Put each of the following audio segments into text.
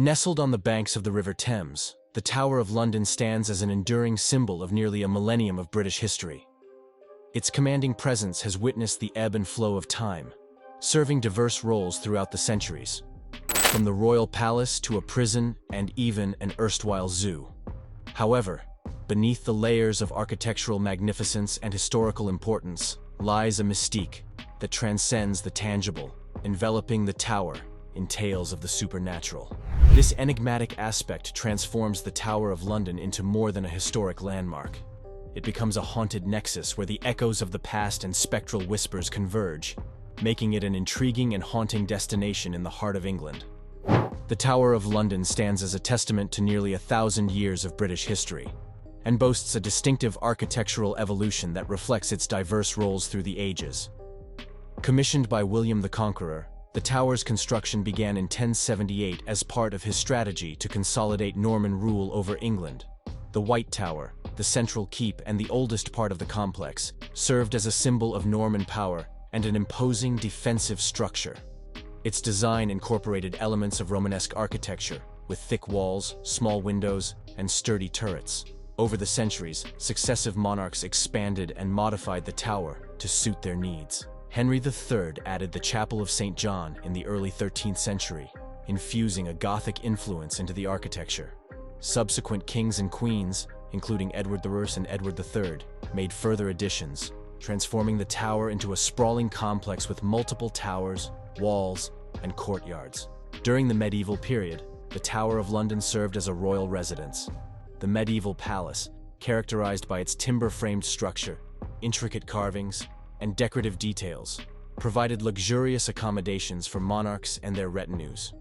Nestled on the banks of the River Thames, the Tower of London stands as an enduring symbol of nearly a millennium of British history. Its commanding presence has witnessed the ebb and flow of time, serving diverse roles throughout the centuries, from the royal palace to a prison and even an erstwhile zoo. However, beneath the layers of architectural magnificence and historical importance lies a mystique that transcends the tangible, enveloping the tower in tales of the supernatural. This enigmatic aspect transforms the Tower of London into more than a historic landmark. It becomes a haunted nexus where the echoes of the past and spectral whispers converge, making it an intriguing and haunting destination in the heart of England. The Tower of London stands as a testament to nearly 1,000 years of British history, and boasts a distinctive architectural evolution that reflects its diverse roles through the ages. Commissioned by William the Conqueror, the tower's construction began in 1078 as part of his strategy to consolidate Norman rule over England. The White Tower, the central keep and the oldest part of the complex, served as a symbol of Norman power and an imposing defensive structure. Its design incorporated elements of Romanesque architecture, with thick walls, small windows, and sturdy turrets. Over the centuries, successive monarchs expanded and modified the tower to suit their needs. Henry III added the Chapel of St. John in the early 13th century, infusing a Gothic influence into the architecture. Subsequent kings and queens, including Edward I and Edward III, made further additions, transforming the tower into a sprawling complex with multiple towers, walls, and courtyards. During the medieval period, the Tower of London served as a royal residence. The medieval palace, characterized by its timber-framed structure, intricate carvings, and decorative details, provided luxurious accommodations for monarchs and their retinues.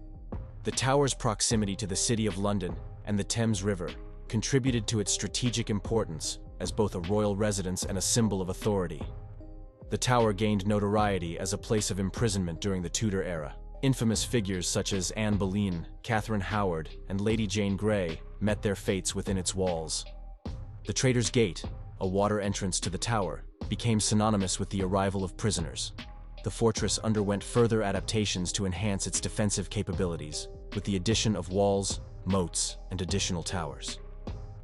The tower's proximity to the City of London and the Thames River contributed to its strategic importance as both a royal residence and a symbol of authority. The tower gained notoriety as a place of imprisonment during the Tudor era. Infamous figures such as Anne Boleyn, Catherine Howard, and Lady Jane Grey met their fates within its walls. The Traitor's Gate, a water entrance to the tower, became synonymous with the arrival of prisoners. The fortress underwent further adaptations to enhance its defensive capabilities, with the addition of walls, moats, and additional towers.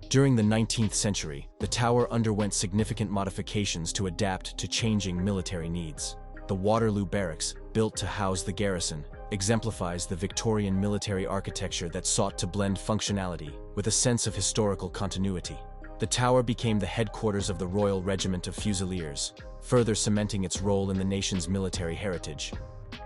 During the 19th century, the tower underwent significant modifications to adapt to changing military needs. The Waterloo Barracks, built to house the garrison, exemplifies the Victorian military architecture that sought to blend functionality with a sense of historical continuity. The tower became the headquarters of the Royal Regiment of Fusiliers, further cementing its role in the nation's military heritage.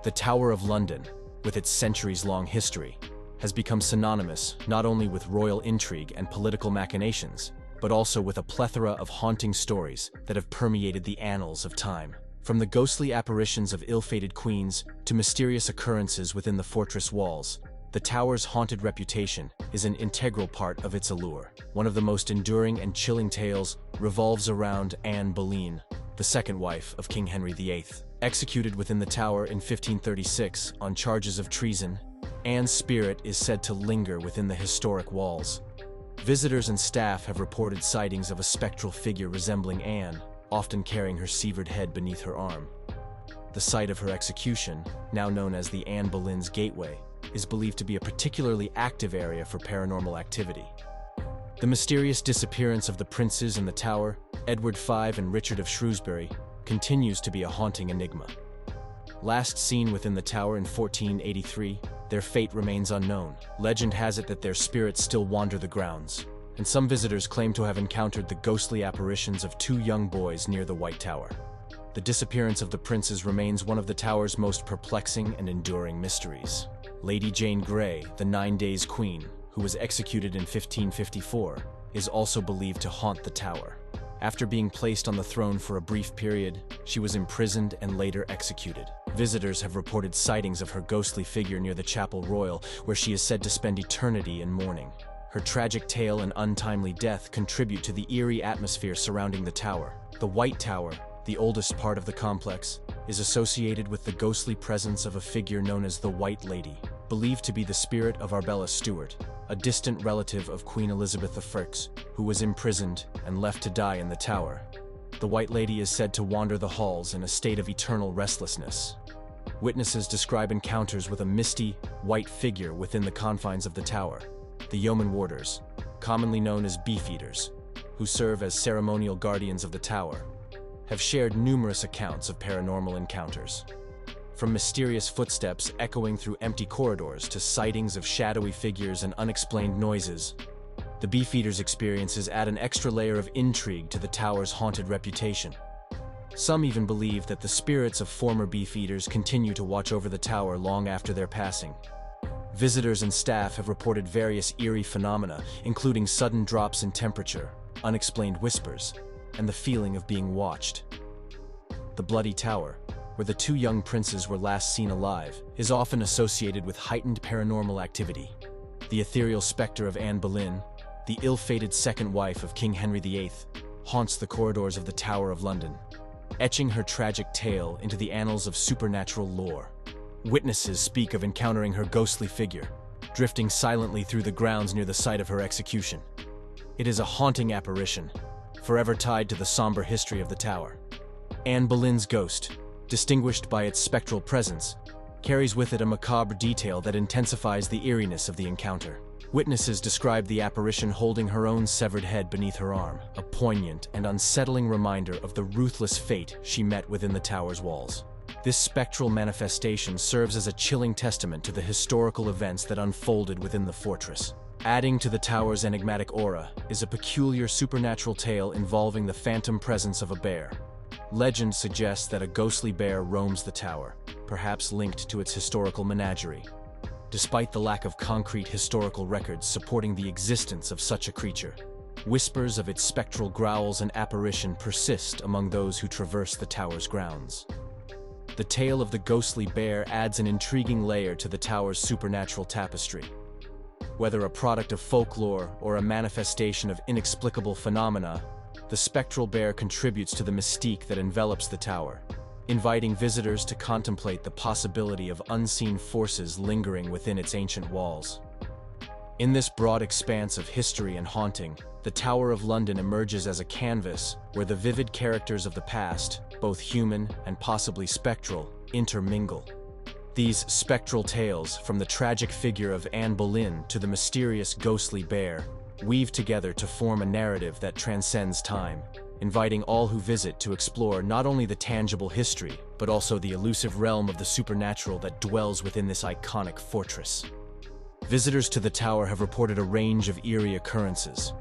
The Tower of London, with its centuries-long history, has become synonymous not only with royal intrigue and political machinations, but also with a plethora of haunting stories that have permeated the annals of time. From the ghostly apparitions of ill-fated queens to mysterious occurrences within the fortress walls, the tower's haunted reputation is an integral part of its allure. One of the most enduring and chilling tales revolves around Anne Boleyn, the second wife of King Henry VIII. Executed within the tower in 1536 on charges of treason, Anne's spirit is said to linger within the historic walls. Visitors and staff have reported sightings of a spectral figure resembling Anne, often carrying her severed head beneath her arm. The site of her execution, now known as the Anne Boleyn's Gateway, is believed to be a particularly active area for paranormal activity. The mysterious disappearance of the princes in the tower, Edward V and Richard of Shrewsbury, continues to be a haunting enigma. Last seen within the tower in 1483, their fate remains unknown. Legend has it that their spirits still wander the grounds, and some visitors claim to have encountered the ghostly apparitions of two young boys near the White Tower. The disappearance of the princes remains one of the tower's most perplexing and enduring mysteries. Lady Jane Grey, the 9 Days Queen, who was executed in 1554, is also believed to haunt the tower. After being placed on the throne for a brief period, she was imprisoned and later executed. Visitors have reported sightings of her ghostly figure near the Chapel Royal, where she is said to spend eternity in mourning. Her tragic tale and untimely death contribute to the eerie atmosphere surrounding the tower. The White Tower, the oldest part of the complex, is associated with the ghostly presence of a figure known as the White Lady, believed to be the spirit of Arbella Stewart, a distant relative of Queen Elizabeth I, who was imprisoned and left to die in the tower. The White Lady is said to wander the halls in a state of eternal restlessness. Witnesses describe encounters with a misty, white figure within the confines of the tower, the Yeoman Warders, commonly known as Beefeaters, who serve as ceremonial guardians of the tower, have shared numerous accounts of paranormal encounters. From mysterious footsteps echoing through empty corridors to sightings of shadowy figures and unexplained noises, the Beefeaters' experiences add an extra layer of intrigue to the tower's haunted reputation. Some even believe that the spirits of former Beefeaters continue to watch over the tower long after their passing. Visitors and staff have reported various eerie phenomena, including sudden drops in temperature, unexplained whispers, and the feeling of being watched. The Bloody Tower, where the two young princes were last seen alive, is often associated with heightened paranormal activity. The ethereal specter of Anne Boleyn, the ill-fated second wife of King Henry VIII, haunts the corridors of the Tower of London, etching her tragic tale into the annals of supernatural lore. Witnesses speak of encountering her ghostly figure, drifting silently through the grounds near the site of her execution. It is a haunting apparition, forever tied to the somber history of the tower. Anne Boleyn's ghost, distinguished by its spectral presence, carries with it a macabre detail that intensifies the eeriness of the encounter. Witnesses describe the apparition holding her own severed head beneath her arm, a poignant and unsettling reminder of the ruthless fate she met within the tower's walls. This spectral manifestation serves as a chilling testament to the historical events that unfolded within the fortress. Adding to the tower's enigmatic aura is a peculiar supernatural tale involving the phantom presence of a bear. Legend suggests that a ghostly bear roams the tower, perhaps linked to its historical menagerie. Despite the lack of concrete historical records supporting the existence of such a creature, whispers of its spectral growls and apparition persist among those who traverse the tower's grounds. The tale of the ghostly bear adds an intriguing layer to the tower's supernatural tapestry. Whether a product of folklore or a manifestation of inexplicable phenomena, the spectral bear contributes to the mystique that envelops the tower, inviting visitors to contemplate the possibility of unseen forces lingering within its ancient walls. In this broad expanse of history and haunting, the Tower of London emerges as a canvas where the vivid characters of the past, both human and possibly spectral, intermingle. These spectral tales, from the tragic figure of Anne Boleyn to the mysterious ghostly bear, weave together to form a narrative that transcends time, inviting all who visit to explore not only the tangible history, but also the elusive realm of the supernatural that dwells within this iconic fortress. Visitors to the tower have reported a range of eerie occurrences.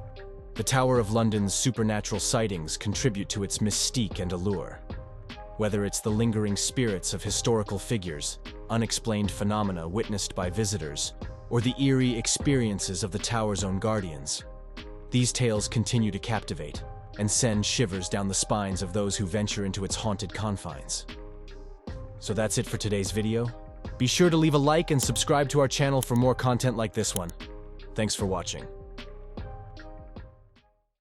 The Tower of London's supernatural sightings contribute to its mystique and allure. Whether it's the lingering spirits of historical figures, unexplained phenomena witnessed by visitors, or the eerie experiences of the tower's own guardians, these tales continue to captivate and send shivers down the spines of those who venture into its haunted confines. So that's it for today's video. Be sure to leave a like and subscribe to our channel for more content like this one. Thanks for watching.